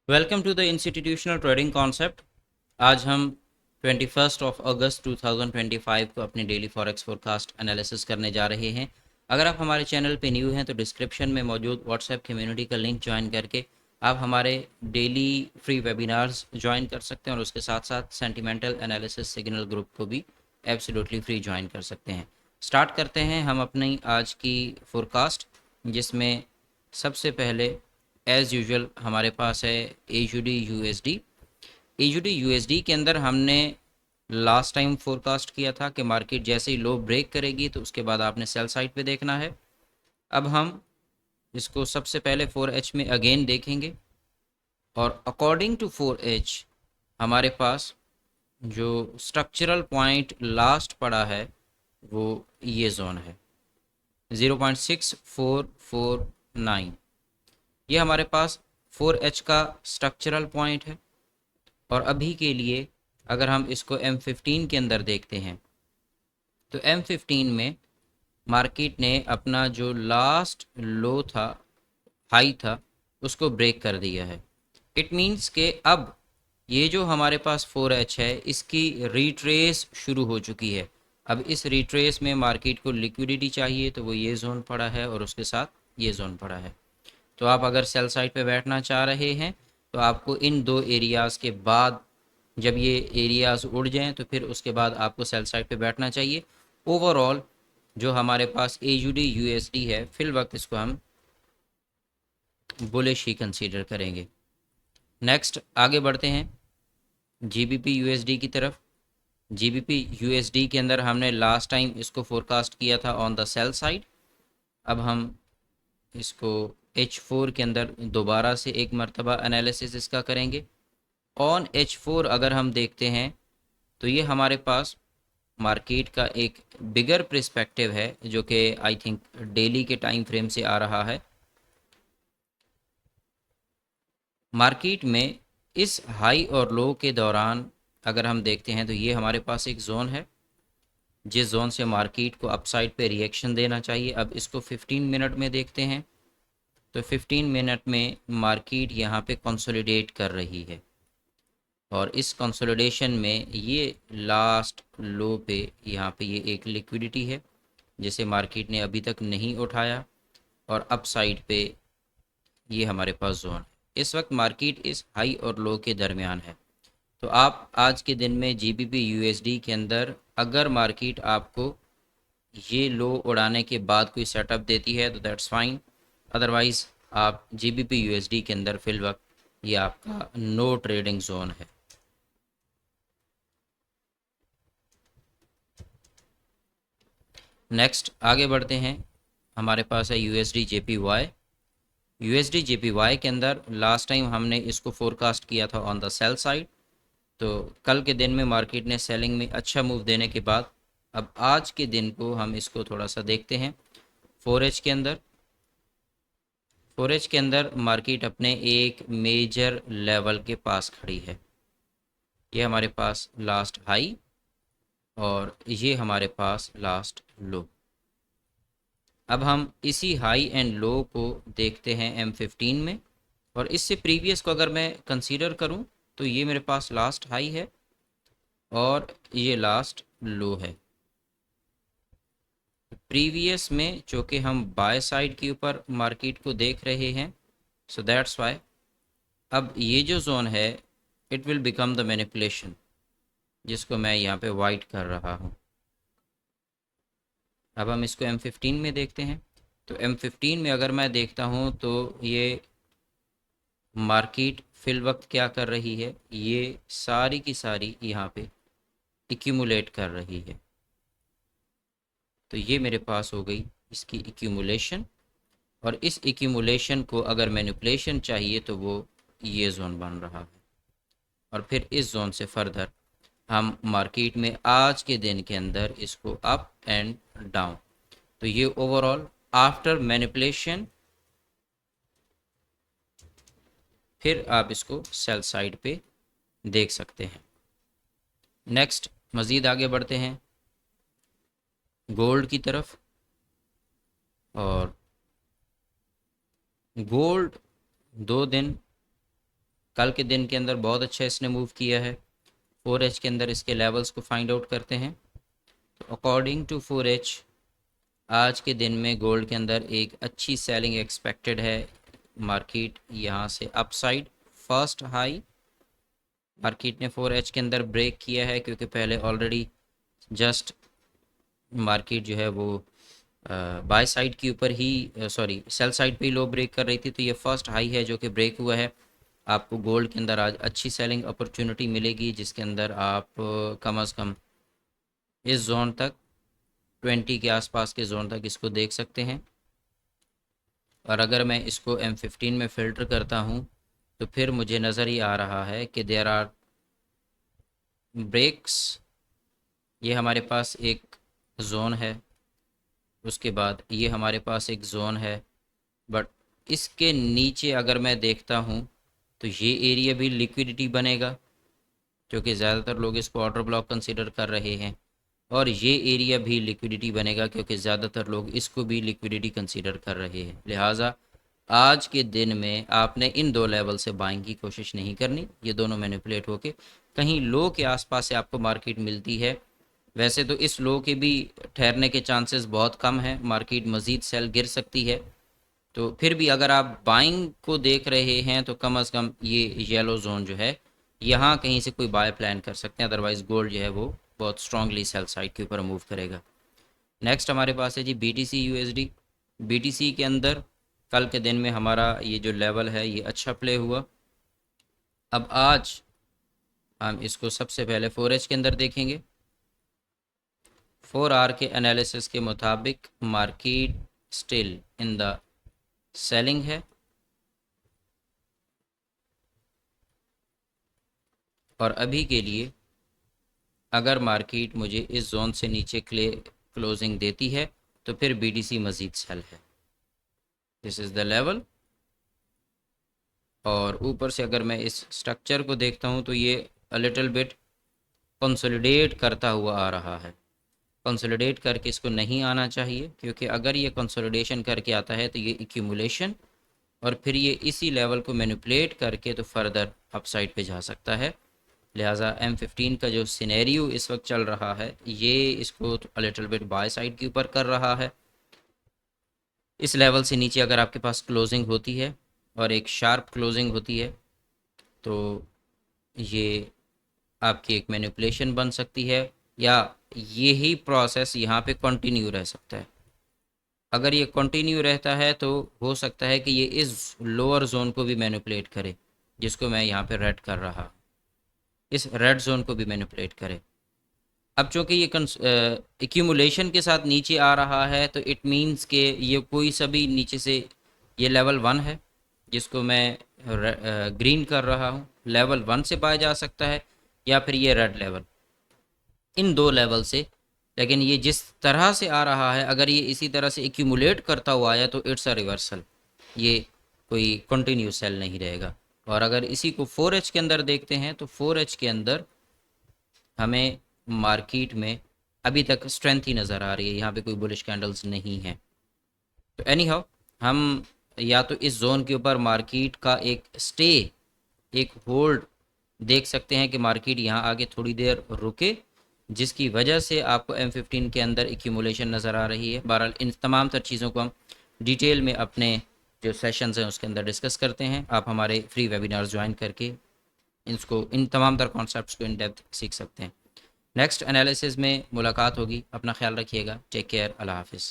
Welcome to the institutional trading concept. आज हम 21 अगस्त 2025 को अपनी डेली फॉरेक्स फोरकास्ट एनालिसिस करने जा रहे हैं। अगर आप हमारे चैनल पे न्यू हैं तो डिस्क्रिप्शन में मौजूद व्हाट्सएप कम्युनिटी का लिंक ज्वाइन करके आप हमारे डेली फ्री वेबिनार्स ज्वाइन कर सकते हैं और उसके साथ साथ सेंटिमेंटल एनालिसिस सिग्नल ग्रुप को भी एब्सोल्युटली फ्री ज्वाइन कर सकते हैं। स्टार्ट करते हैं हम अपनी आज की फोरकास्ट, जिसमें सबसे पहले एज़ यूजुअल हमारे पास है एयूडी यूएसडी। एयूडी यूएसडी के अंदर हमने लास्ट टाइम फोरकास्ट किया था कि मार्केट जैसे ही लो ब्रेक करेगी तो उसके बाद आपने सेल साइड पे देखना है। अब हम इसको सबसे पहले 4H में अगेन देखेंगे और अकॉर्डिंग टू 4H हमारे पास जो स्ट्रक्चरल पॉइंट लास्ट पड़ा है वो ये जोन है 0.6449। ये हमारे पास 4H का स्ट्रक्चरल पॉइंट है। और अभी के लिए अगर हम इसको M15 के अंदर देखते हैं तो M15 में मार्केट ने अपना जो लास्ट लो था, हाई था, उसको ब्रेक कर दिया है। इट मीन्स के अब ये जो हमारे पास 4H है इसकी रिट्रेस शुरू हो चुकी है। अब इस रिट्रेस में मार्केट को लिक्विडिटी चाहिए तो वो ये जोन पड़ा है और उसके साथ ये जोन पड़ा है। तो आप अगर सेल साइड पे बैठना चाह रहे हैं तो आपको इन दो एरियाज़ के बाद, जब ये एरियाज़ उड़ जाएं तो फिर उसके बाद आपको सेल साइड पे बैठना चाहिए। ओवरऑल जो हमारे पास एयूडी यूएसडी है फिल वक्त इसको हम बुलिश ही कंसीडर करेंगे। नेक्स्ट आगे बढ़ते हैं जीबीपी यूएसडी की तरफ। जीबीपी यूएसडी के अंदर हमने लास्ट टाइम इसको फोरकास्ट किया था ऑन द सेल साइड। अब हम इसको H4 के अंदर दोबारा से एक मरतबा एनालिसिस इसका करेंगे। ऑन H4 अगर हम देखते हैं तो ये हमारे पास मार्केट का एक बिगर पर्सपेक्टिव है जो कि आई थिंक डेली के टाइम फ्रेम से आ रहा है। मार्केट में इस हाई और लो के दौरान अगर हम देखते हैं तो ये हमारे पास एक जोन है जिस जोन से मार्केट को अपसाइड पे रिएक्शन देना चाहिए। अब इसको 15 मिनट में देखते हैं तो 15 मिनट में मार्केट यहाँ पे कंसोलिडेट कर रही है और इस कंसोलिडेशन में ये लास्ट लो पे यहाँ पे ये एक लिक्विडिटी है जिसे मार्केट ने अभी तक नहीं उठाया और अप साइड पे ये हमारे पास जोन है। इस वक्त मार्केट इस हाई और लो के दरमियान है। तो आप आज के दिन में जीबीपी यूएसडी के अंदर अगर मार्केट आपको ये लो उड़ाने के बाद कोई सेटअप देती है तो दैट्स फाइन, अदरवाइज आप जीबीपी यूएसडी के अंदर फिल वक्त ये आपका नो ट्रेडिंग जोन है। नेक्स्ट आगे बढ़ते हैं, हमारे पास है यूएसडी जेपीवाई। यूएसडी जेपीवाई के अंदर लास्ट टाइम हमने इसको फोरकास्ट किया था ऑन द सेल साइड। तो कल के दिन में मार्केट ने सेलिंग में अच्छा मूव देने के बाद अब आज के दिन को हम इसको थोड़ा सा देखते हैं। 4H के अंदर 4H के अंदर मार्केट अपने एक मेजर लेवल के पास खड़ी है। ये हमारे पास लास्ट हाई और ये हमारे पास लास्ट लो। अब हम इसी हाई एंड लो को देखते हैं M15 में और इससे प्रीवियस को अगर मैं कंसीडर करूं तो ये मेरे पास लास्ट हाई है और ये लास्ट लो है। प्रीवियस में चूँकि हम बाय साइड के ऊपर मार्केट को देख रहे हैं, सो दैट्स वाई अब ये जो जोन है it will become the manipulation, जिसको मैं यहाँ पे वाइट कर रहा हूँ। अब हम इसको M15 में देखते हैं तो M15 में अगर मैं देखता हूँ तो ये मार्केट फिल वक्त क्या कर रही है, ये सारी की सारी यहाँ पे इक्यूमुलेट कर रही है। तो ये मेरे पास हो गई इसकी इक्यूमुलेशन और इस इक्यूमुलेशन को अगर मैनिपुलेशन चाहिए तो वो ये जोन बन रहा है और फिर इस जोन से फर्दर हम मार्केट में आज के दिन के अंदर इसको अप एंड डाउन। तो ये ओवरऑल आफ्टर मैनिपुलेशन फिर आप इसको सेल साइड पे देख सकते हैं। नेक्स्ट मज़ीद आगे बढ़ते हैं गोल्ड की तरफ। और गोल्ड 2 दिन कल के दिन के अंदर बहुत अच्छा इसने मूव किया है। 4H के अंदर इसके लेवल्स को फाइंड आउट करते हैं। तो अकॉर्डिंग टू 4H आज के दिन में गोल्ड के अंदर एक अच्छी सेलिंग एक्सपेक्टेड है। मार्केट यहाँ से अपसाइड फर्स्ट हाई मार्केट ने 4H के अंदर ब्रेक किया है, क्योंकि पहले ऑलरेडी जस्ट मार्केट जो है वो बाय साइड के ऊपर ही सॉरी सेल साइड पे ही लो ब्रेक कर रही थी। तो ये फर्स्ट हाई है जो कि ब्रेक हुआ है। आपको गोल्ड के अंदर आज अच्छी सेलिंग अपॉर्चुनिटी मिलेगी, जिसके अंदर आप कम अज़ कम इस जोन तक 20 के आसपास के जोन तक इसको देख सकते हैं। और अगर मैं इसको M15 में फ़िल्टर करता हूँ तो फिर मुझे नज़र ही आ रहा है कि देयर आर ब्रेक्स। ये हमारे पास एक जोन है, उसके बाद ये हमारे पास एक जोन है, बट इसके नीचे अगर मैं देखता हूँ तो ये एरिया भी लिक्विडिटी बनेगा, क्योंकि ज़्यादातर लोग इसको ऑर्डर ब्लॉक कंसीडर कर रहे हैं। और ये एरिया भी लिक्विडिटी बनेगा, क्योंकि ज़्यादातर लोग इसको भी लिक्विडिटी कंसीडर कर रहे हैं। लिहाजा आज के दिन में आपने इन दो लेवल से बाइंग की कोशिश नहीं करनी। ये दोनों मैनिपुलेट होके कहीं लो के आसपास से आपको मार्केट मिलती है। वैसे तो इस लो के भी ठहरने के चांसेस बहुत कम हैं, मार्केट मज़ीद सेल गिर सकती है। तो फिर भी अगर आप बाइंग को देख रहे हैं तो कम अज़ कम ये येलो जोन जो है यहाँ कहीं से कोई बाय प्लान कर सकते हैं। अदरवाइज़ गोल्ड जो है वो बहुत स्ट्रांगली सेल साइड के ऊपर मूव करेगा। नेक्स्ट हमारे पास है जी BTC USD। BTC के अंदर कल के दिन में हमारा ये जो लेवल है ये अच्छा प्ले हुआ। अब आज हम इसको सबसे पहले 4H के अंदर देखेंगे। 4 आवर के एनालिसिस के मुताबिक market still in the selling है, और अभी के लिए अगर मार्केट मुझे इस जोन से नीचे क्लोजिंग देती है तो फिर BTC मज़ीद सेल है। This is the level. और ऊपर से अगर मैं इस स्ट्रक्चर को देखता हूँ तो ये अ लिटिल बिट कंसोलिडेट करता हुआ आ रहा है। कंसोलिडेट करके इसको नहीं आना चाहिए, क्योंकि अगर ये कंसोलिडेशन करके आता है तो ये एक्यूमुलेशन, और फिर ये इसी लेवल को मैनिपुलेट करके तो फर्दर अपसाइड पे जा सकता है। लिहाजा M15 का जो सिनेरियो इस वक्त चल रहा है ये इसको a little bit by side के ऊपर कर रहा है। इस लेवल से नीचे अगर आपके पास क्लोजिंग होती है और एक शार्प क्लोजिंग होती है तो ये आपकी एक मैनिपुलेशन बन सकती है, या यही प्रोसेस यहाँ पे कंटिन्यू रह सकता है। अगर ये कंटिन्यू रहता है तो हो सकता है कि ये इस लोअर जोन को भी मैनिपुलेट करे, जिसको मैं यहाँ पे रेड कर रहा, इस रेड जोन को भी मैनिपुलेट करे। अब चूँकि ये एक्यूमुलेशन के साथ नीचे आ रहा है तो इट मीन्स कि ये कोई सभी नीचे से ये लेवल 1 है जिसको मैं ग्रीन कर रहा हूँ, लेवल 1 से पाया जा सकता है, या फिर ये रेड लेवल, इन दो लेवल से। लेकिन ये जिस तरह से आ रहा है, अगर ये इसी तरह से एक्यूमुलेट करता हुआ आया तो इट्स अ रिवर्सल, ये कोई कंटिन्यू सेल नहीं रहेगा। और अगर इसी को 4H के अंदर देखते हैं तो 4H के अंदर हमें मार्केट में अभी तक स्ट्रेंथ ही नज़र आ रही है, यहाँ पे कोई बुलिश कैंडल्स नहीं है। तो एनी हाउ हम या तो इस जोन के ऊपर मार्केट का एक स्टे, एक होल्ड देख सकते हैं कि मार्केट यहाँ आगे थोड़ी देर रुके, जिसकी वजह से आपको M15 के अंदर एक्यूमुलेशन नज़र आ रही है। बहरहाल इन तमाम तर चीज़ों को हम डिटेल में अपने जो सेशंस हैं उसके अंदर डिस्कस करते हैं। आप हमारे फ्री वेबिनार्स ज्वाइन करके इन तमाम तर कॉन्सेप्ट्स को इन डेप्थ सीख सकते हैं। नेक्स्ट एनालिसिस में मुलाकात होगी। अपना ख्याल रखिएगा। Take care. अल्लाह हाफिज़।